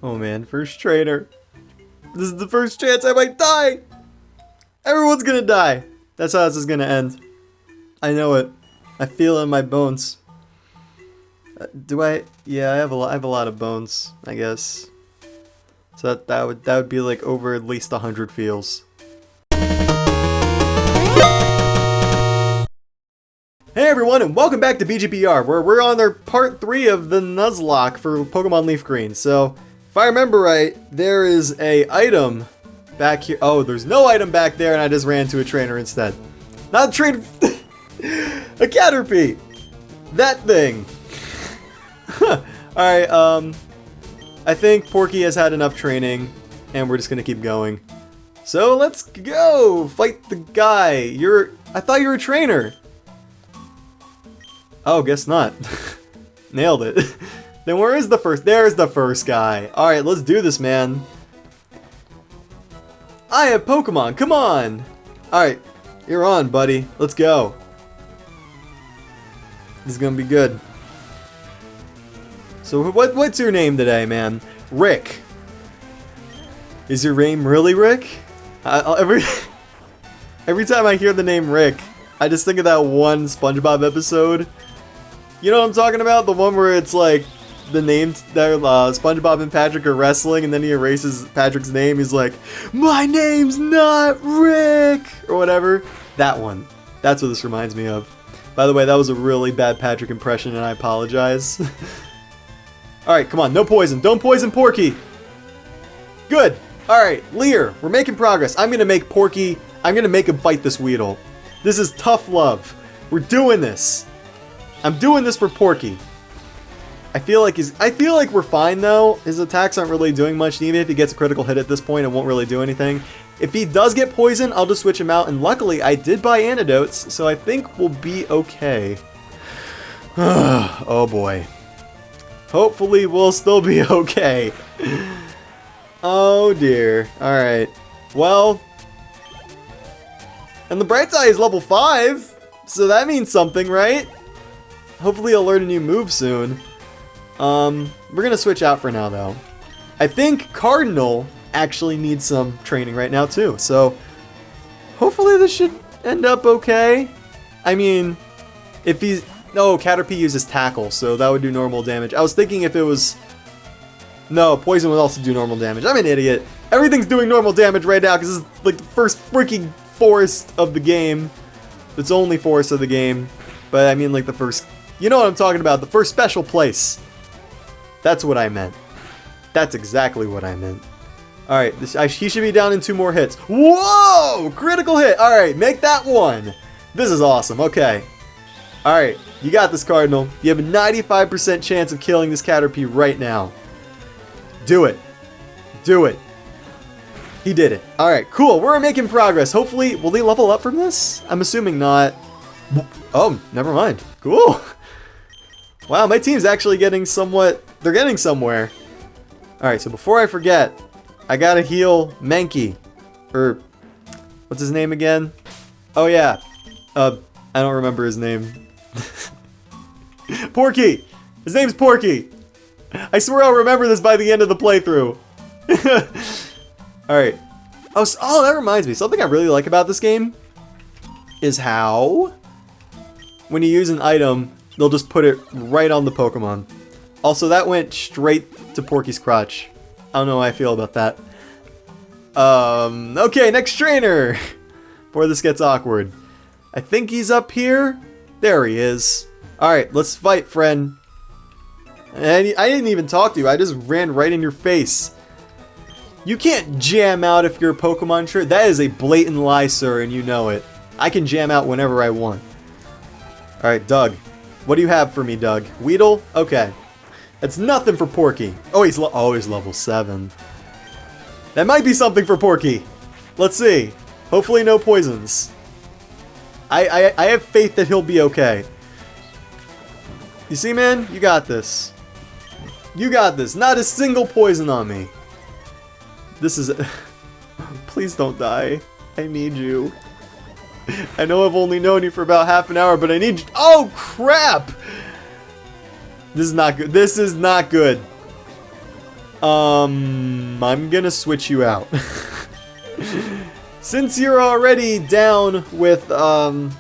Oh man, first trainer. This is the first chance I might die. Everyone's gonna die. That's how this is gonna end. I know it. I feel it in my bones. Do I? Yeah, I have a lot of bones, I guess. So that would be like over at least 100 feels. Hey everyone, and welcome back to BGPR, where we're on our part 3 of the Nuzlocke for Pokemon Leaf Green. So, if I remember right, there is a item back here. Oh, there's no item back there, and I just ran to a trainer instead. Not a trainer, a Caterpie. That thing. Alright, I think Porky has had enough training, and we're just gonna keep going. So let's go! Fight the guy. I thought you were a trainer. Oh, guess not. Nailed it. Then where is the first? There's the first guy. Alright, let's do this, man. I have Pokemon, come on! Alright, you're on, buddy. Let's go. This is gonna be good. So what's your name today, man? Rick. Is your name really Rick? Every time I hear the name Rick, I just think of that one SpongeBob episode. You know what I'm talking about? The one where it's like the names that SpongeBob and Patrick are wrestling, and then he erases Patrick's name. He's like, "My name's not Rick," or whatever. That one. That's what this reminds me of. By the way, that was a really bad Patrick impression, and I apologize. Alright, come on, no poison. Don't poison Porky! Good! Alright, Leer, we're making progress. I'm gonna make him fight this Weedle. This is tough love. We're doing this. I'm doing this for Porky. I feel like we're fine though. His attacks aren't really doing much, and even if he gets a critical hit at this point, it won't really do anything. If he does get poisoned, I'll just switch him out, and luckily I did buy antidotes, so I think we'll be okay. Oh boy. Hopefully we'll still be okay. Oh dear. Alright. Well. And the Bright Eye is level 5. So that means something, right? Hopefully he'll learn a new move soon. We're gonna switch out for now though. I think Cardinal actually needs some training right now too. So hopefully this should end up okay. I mean, if he's... No, Caterpie uses Tackle, so that would do normal damage. I was thinking if it was... No, Poison would also do normal damage. I'm an idiot. Everything's doing normal damage right now because this is like the first freaking forest of the game. It's only forest of the game. But I mean like the first... You know what I'm talking about. The first special place. That's what I meant. That's exactly what I meant. Alright, he should be down in 2 more hits. Whoa! Critical hit! Alright, make that one! This is awesome. Okay. Alright, you got this, Cardinal. You have a 95% chance of killing this Caterpie right now. Do it. Do it. He did it. Alright, cool. We're making progress. Hopefully, will they level up from this? I'm assuming not. Oh, never mind. Cool. Wow, my team's actually getting somewhat... They're getting somewhere. Alright, so before I forget, I gotta heal Mankey. Or, what's his name again? Oh yeah. I don't remember his name. Porky! His name's Porky! I swear I'll remember this by the end of the playthrough. Alright. Oh, that reminds me. Something I really like about this game is how when you use an item, they'll just put it right on the Pokemon. Also, that went straight to Porky's crotch. I don't know how I feel about that. Okay, next trainer! Before this gets awkward. I think he's up here. There he is. Alright, let's fight, friend. And I didn't even talk to you. I just ran right in your face. You can't jam out if you're a Pokemon trainer. That is a blatant lie, sir, and you know it. I can jam out whenever I want. Alright, Doug. What do you have for me, Doug? Weedle? Okay. That's nothing for Porky. Oh, he's level 7. That might be something for Porky. Let's see. Hopefully no poisons. I have faith that he'll be okay. You see, man? You got this. You got this. Not a single poison on me. This is... Please don't die. I need you. I know I've only known you for about half an hour, but I need you... Oh, crap! This is not good. This is not good. I'm gonna switch you out. Since you're already down with the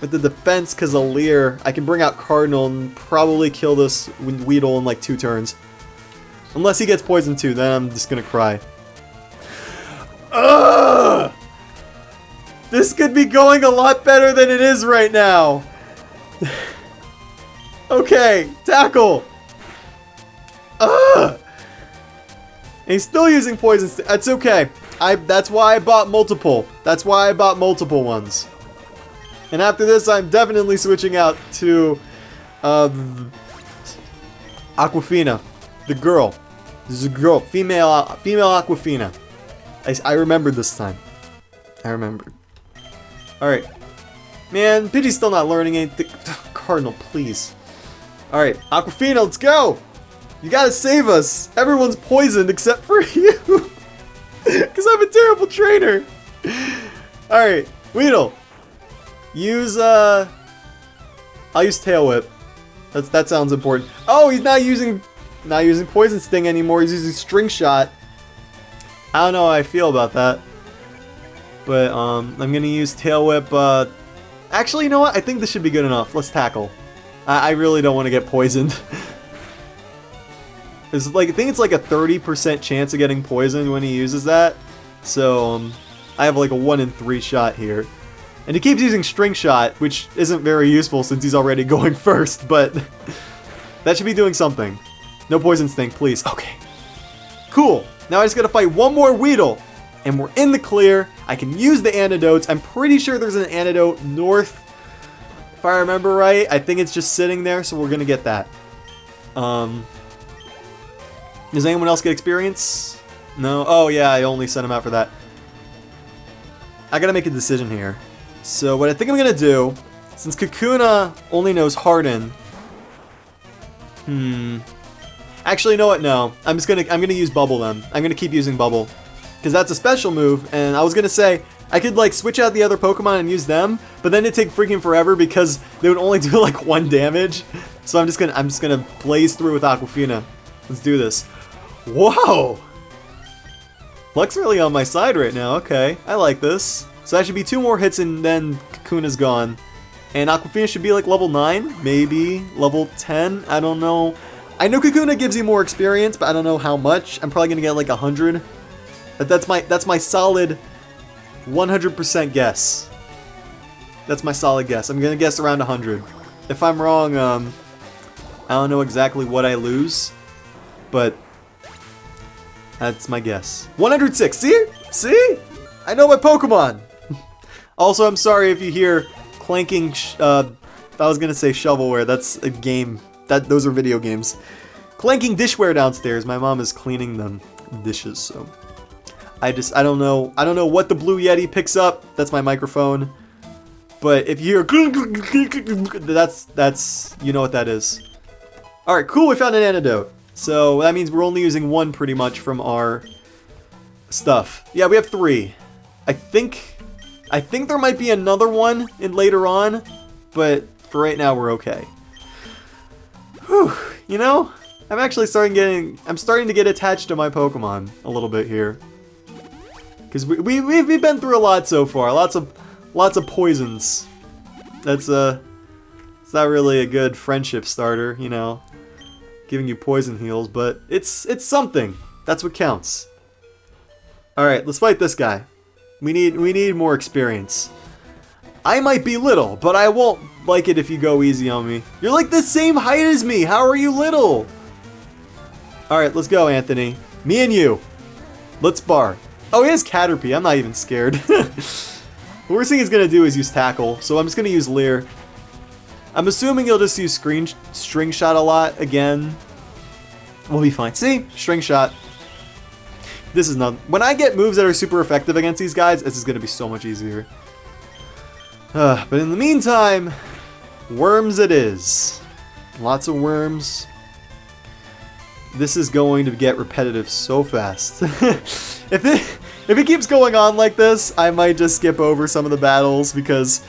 defense because of Leer, I can bring out Cardinal and probably kill this Weedle in like 2 turns. Unless he gets poisoned too, then I'm just gonna cry. Ugh! This could be going a lot better than it is right now. Okay, tackle. Ugh! And he's still using poison. That's okay. That's why I bought multiple. That's why I bought multiple ones. And after this, I'm definitely switching out to Aquafina, the girl. This is a girl, female Aquafina. I remembered this time. I remembered. All right, man. Pidgey's still not learning anything. Cardinal, please. All right, Aquafina, let's go. You gotta save us. Everyone's poisoned except for you. Because I'm a terrible trainer. Alright, Weedle. Use, I'll use Tail Whip. That sounds important. Oh, he's not using Poison Sting anymore. He's using String Shot. I don't know how I feel about that. But, I'm gonna use Tail Whip, actually, you know what? I think this should be good enough. Let's tackle. I really don't want to get poisoned. It's like, I think it's like a 30% chance of getting poisoned when he uses that. So, I have like a 1 in 3 shot here. And he keeps using String Shot, which isn't very useful since he's already going first, but that should be doing something. No Poison Sting, please. Okay. Cool. Now I just gotta fight one more Weedle, and we're in the clear. I can use the antidotes. I'm pretty sure there's an antidote north, if I remember right. I think it's just sitting there, so we're gonna get that. Does anyone else get experience? No? Oh yeah, I only sent him out for that. I gotta make a decision here. So what I think I'm gonna do, since Kakuna only knows Harden. Actually, you know what? No. I'm gonna use Bubble then. I'm gonna keep using Bubble. Because that's a special move, and I was gonna say, I could like switch out the other Pokemon and use them, but then it'd take freaking forever because they would only do like 1 damage. So I'm just gonna blaze through with Aquafina. Let's do this. Whoa! Luck's really on my side right now. Okay, I like this. So that should be 2 more hits and then Kakuna's gone. And Aquafina should be like level 9, maybe level 10. I don't know. I know Kakuna gives you more experience, but I don't know how much. I'm probably gonna get like 100. That's my solid 100% guess. That's my solid guess. I'm gonna guess around 100. If I'm wrong, I don't know exactly what I lose, but that's my guess. 106. See? See? I know my Pokemon. Also, I'm sorry if you hear clanking. I was gonna say shovelware. That's a game. Those are video games. Clanking dishware downstairs. My mom is cleaning them dishes. So I don't know. I don't know what the Blue Yeti picks up. That's my microphone. But if you hear, that's you know what that is. All right, cool. We found an antidote. So that means we're only using 1 pretty much from our stuff. Yeah, we have 3. I think there might be another one in later on, but for right now we're okay. Whew, you know, I'm starting to get attached to my Pokemon a little bit here. Cuz we've been through a lot so far. Lots of poisons. It's not really a good friendship starter, you know. Giving you poison heals, but it's something. That's what counts. All right, let's fight this guy. We need more experience. I might be little, but I won't like it if you go easy on me. You're like the same height as me. How are you little? All right, let's go, Anthony. Me and you. Let's spar. Oh, he has Caterpie. I'm not even scared. The worst thing he's gonna do is use Tackle, so I'm just gonna use Leer. I'm assuming he'll just use String Shot a lot again. We'll be fine. See? String Shot. This is not... When I get moves that are super effective against these guys, this is going to be so much easier. But in the meantime, worms it is. Lots of worms. This is going to get repetitive so fast. If it keeps going on like this, I might just skip over some of the battles because...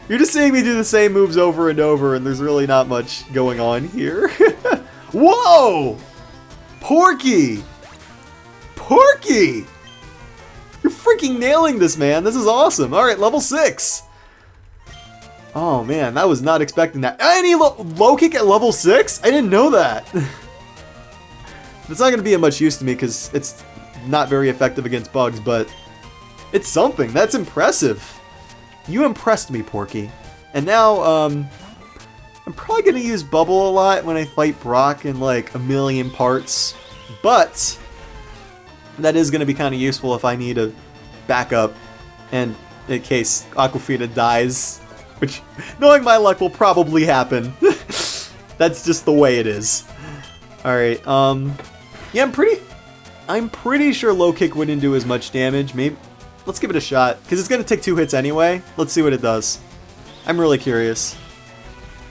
You're just seeing me do the same moves over and over, and there's really not much going on here. Whoa! Porky! Porky! You're freaking nailing this, man. This is awesome. Alright, level 6. Oh, man, I was not expecting that. Any low kick at level 6? I didn't know that. It's not going to be of much use to me because it's not very effective against bugs, but it's something. That's impressive. You impressed me, Porky. And now, I'm probably going to use Bubble a lot when I fight Brock in like a million parts, but that is going to be kind of useful if I need a backup and in case Aquafina dies, which, knowing my luck, will probably happen. That's just the way it is. Alright, yeah, I'm pretty sure low kick wouldn't do as much damage. Maybe, let's give it a shot, because it's going to take 2 hits anyway. Let's see what it does. I'm really curious.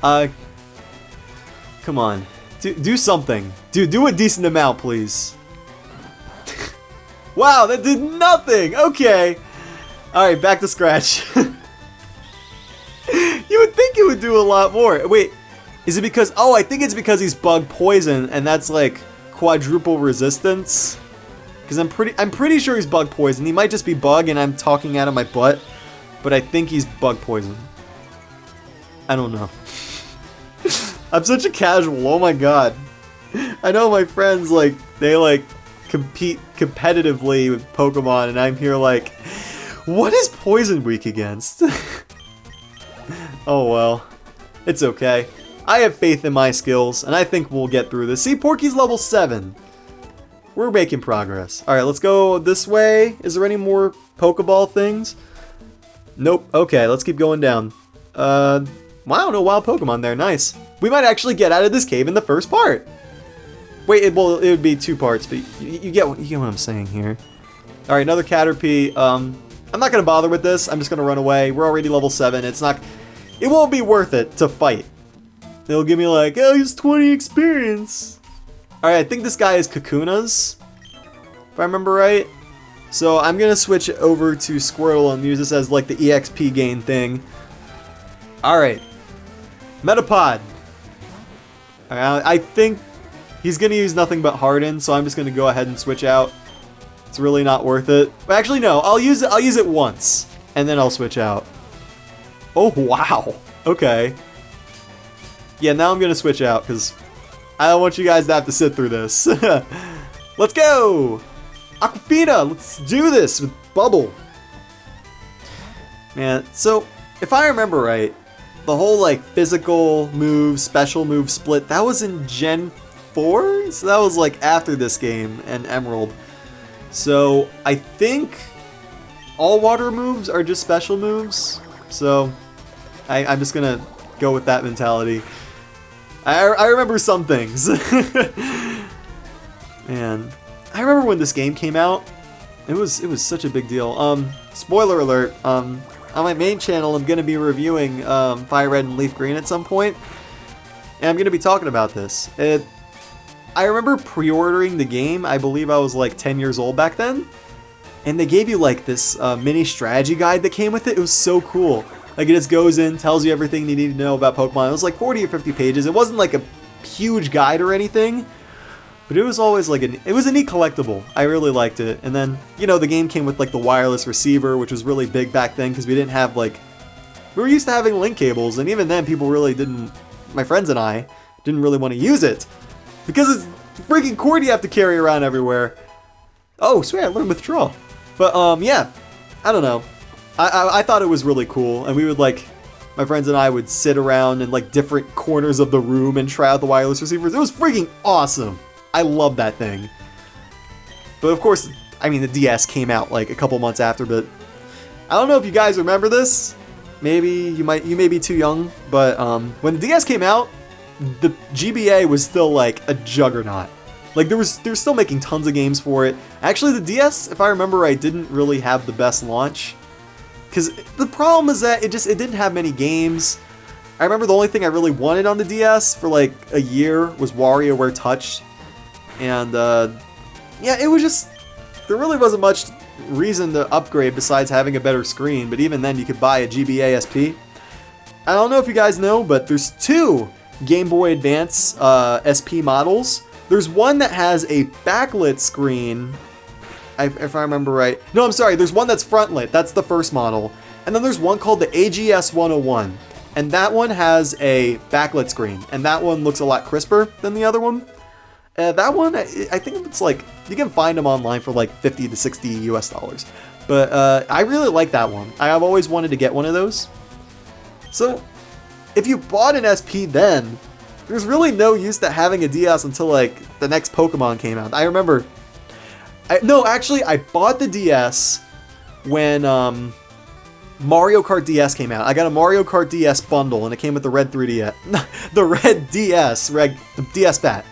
Come on. Do something. Do a decent amount, please. Wow, that did nothing! Okay. Alright, back to scratch. You would think it would do a lot more. Wait, is it because... Oh, I think it's because he's bug poison, and that's like quadruple resistance. Because I'm pretty sure he's bug poison. He might just be bug, and I'm talking out of my butt. But I think he's bug poison. I don't know. I'm such a casual, oh my god. I know my friends, like, they, like, compete competitively with Pokemon, and I'm here like, what is Poison weak against? Oh well. It's okay. I have faith in my skills, and I think we'll get through this. See, Porky's level 7. We're making progress. Alright, let's go this way. Is there any more Pokeball things? Nope. Okay, let's keep going down. Wow, no wild Pokemon there. Nice. We might actually get out of this cave in the first part. Wait, it would be 2 parts, but you get what I'm saying here. All right, another Caterpie. I'm not gonna bother with this. I'm just gonna run away. We're already level 7. It won't be worth it to fight. They'll give me like, oh, he's 20 experience. All right, I think this guy is Kakuna's, if I remember right. So I'm gonna switch over to Squirtle and use this as like the EXP gain thing. All right. Metapod. I think he's going to use nothing but Harden, so I'm just going to go ahead and switch out. It's really not worth it. But actually, no. I'll use it once, and then I'll switch out. Oh, wow. Okay. Yeah, now I'm going to switch out, because I don't want you guys to have to sit through this. Let's go! Aquafina, let's do this with Bubble. Man, so if I remember right, the whole like physical move, special move split, that was in Gen 4? So that was like after this game and Emerald. So I think all water moves are just special moves. So I'm just gonna go with that mentality. I remember some things. Man, I remember when this game came out. It was such a big deal. Spoiler alert. On my main channel, I'm going to be reviewing Fire Red and Leaf Green at some point, and I'm going to be talking about this. I remember pre-ordering the game. I believe I was like 10 years old back then, and they gave you like this mini strategy guide that came with it. It was so cool. Like, it just goes in, tells you everything you need to know about Pokemon. It was like 40 or 50 pages. It wasn't like a huge guide or anything, but it was always like it was a neat collectible. I really liked it. And then, you know, the game came with like the wireless receiver, which was really big back then because we didn't have like, we were used to having link cables, and even then people really didn't, my friends and I, didn't really want to use it because it's freaking cord you have to carry around everywhere. Oh, sweet, I learned Withdraw. But yeah, I don't know. I thought it was really cool, and we would like, my friends and I would sit around in like different corners of the room and try out the wireless receivers. It was freaking awesome. I love that thing. But of course, I mean, the DS came out like a couple months after, but I don't know if you guys remember this. Maybe you may be too young, but when the DS came out, the GBA was still like a juggernaut. Like they're still making tons of games for it. Actually, the DS, if I remember right, didn't really have the best launch. Because the problem is that it didn't have many games. I remember the only thing I really wanted on the DS for like a year was WarioWare Touch. And yeah, it was just, there really wasn't much reason to upgrade besides having a better screen, but even then you could buy a GBA SP. I don't know if you guys know, but there's 2 Game Boy Advance SP models. There's one that has a backlit screen, if I remember right. No, I'm sorry, there's one that's front lit. That's the first model. And then there's one called the AGS 101. And that one has a backlit screen. And that one looks a lot crisper than the other one. That one, I think it's like, you can find them online for like 50 to 60 US dollars. But I really like that one. I've always wanted to get one of those. So, if you bought an SP then, there's really no use to having a DS until like the next Pokemon came out. I remember, no, actually I bought the DS when Mario Kart DS came out. I got a Mario Kart DS bundle and it came with the red 3DS, the red DS, the DS Fat.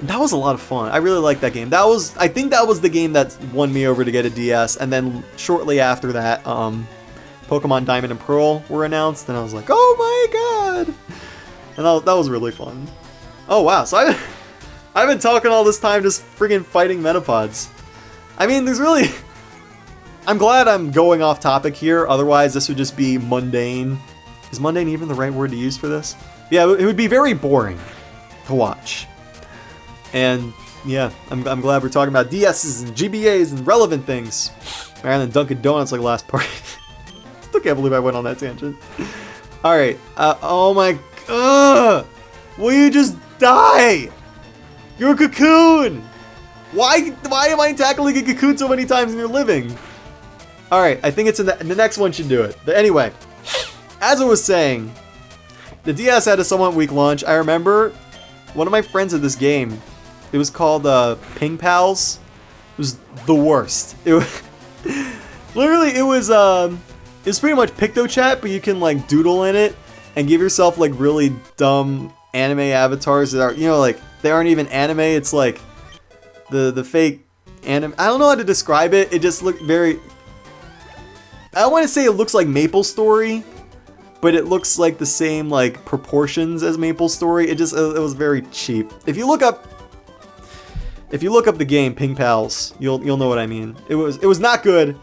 That was a lot of fun. I really liked that game. I think that was the game that won me over to get a DS. And then shortly after that, Pokemon Diamond and Pearl were announced, and I was like, oh my god! And that was really fun. Oh wow, so I've been talking all this time just friggin' fighting Metapods. I mean, there's really... I'm glad I'm going off topic here, otherwise this would just be mundane. Is mundane even the right word to use for this? Yeah, it would be very boring to watch. And yeah, I'm glad we're talking about DSs and GBAs and relevant things, rather than Dunkin' Donuts like last part. Still can't believe I went on that tangent. Alright, oh my... will you just die? You're a cocoon! Why am I tackling a cocoon so many times in your living? Alright, I think it's in the next one should do it. But anyway, as I was saying, the DS had a somewhat weak launch. I remember one of my friends at this game, it was called Ping Pals. It was the worst. It was literally it was pretty much PictoChat, but you can like doodle in it and give yourself like really dumb anime avatars that are, you know, like they aren't even anime. It's like the fake anime. I don't know how to describe it. It just looked very... I don't want to say it looks like MapleStory, but it looks like the same like proportions as MapleStory. It was very cheap. If you look up the game Ping Pals, you'll know what I mean. It was not good,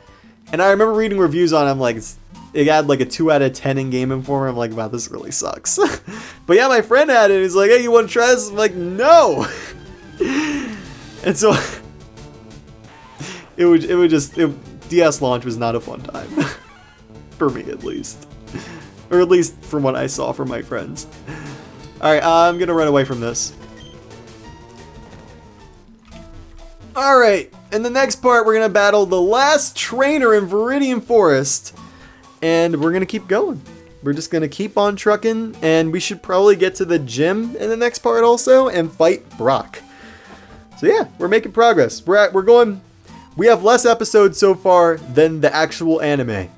and I remember reading reviews on it. I'm like, it had like a 2 out of 10 in Game Informer. I'm like, wow, this really sucks. But yeah, my friend had it. He's like, hey, you want to try this? I'm like, no. And so DS launch was not a fun time for me, at least, or at least from what I saw from my friends. All right, I'm gonna run away from this. All right, in the next part, we're gonna battle the last trainer in Viridian Forest, and we're gonna keep going. We're just gonna keep on trucking, and we should probably get to the gym in the next part also and fight Brock. So yeah, we're making progress. We have less episodes so far than the actual anime,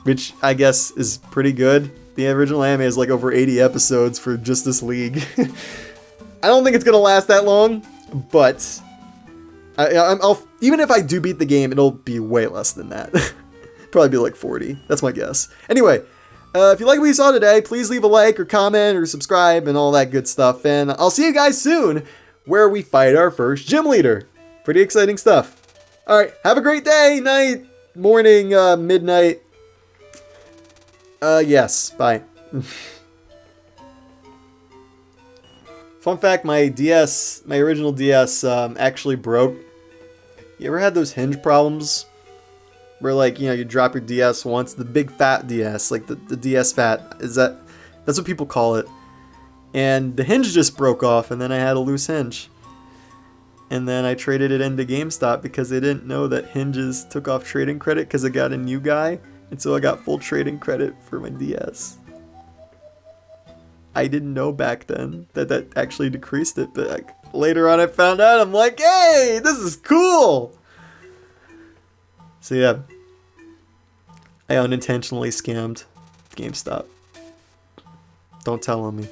which I guess is pretty good. The original anime is like over 80 episodes for Justice League. I don't think it's gonna last that long, but I'll even if I do beat the game, it'll be way less than that. Probably be like 40. That's my guess. Anyway, if you like what you saw today, please leave a like or comment or subscribe and all that good stuff. And I'll see you guys soon, where we fight our first gym leader. Pretty exciting stuff. All right, have a great day, night, morning, midnight. Yes, bye. Fun fact, my original DS, actually broke. You ever had those hinge problems? Where like, you know, you drop your DS once, the big fat DS, like the DS Fat, that's what people call it. And the hinge just broke off, and then I had a loose hinge. And then I traded it into GameStop because they didn't know that hinges took off trading credit because I got a new guy. And so I got full trading credit for my DS. I didn't know back then that actually decreased it, but like, later on I found out. I'm like, hey, this is cool. So yeah, I unintentionally scammed GameStop. Don't tell on me.